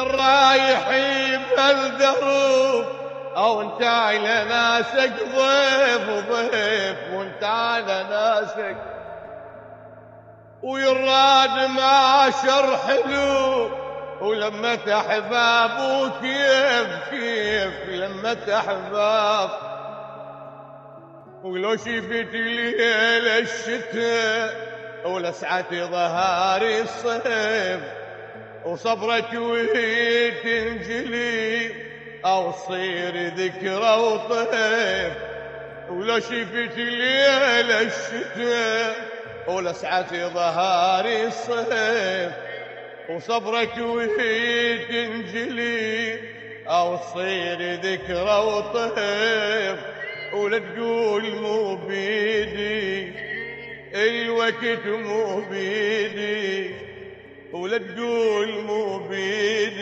رايح بالدروب او انت على ناسك ضيف وانت على ناسك ويراد معاشر حلو ولما تحباب وكيف لما تحباب ولو شفت ليل الشتاء ولسعة ظهاري الصيف وصبرك وهي تنجلي او تصير ذكرى وطيف ولو شفت ليل الشتاء ولسعة ظهاري الصيف وصبرك وهي تنجلي او تصير ذكرى وطيف ولا تقول مو بيدي الوقت مو بيدي ولا تقول مو بيدي.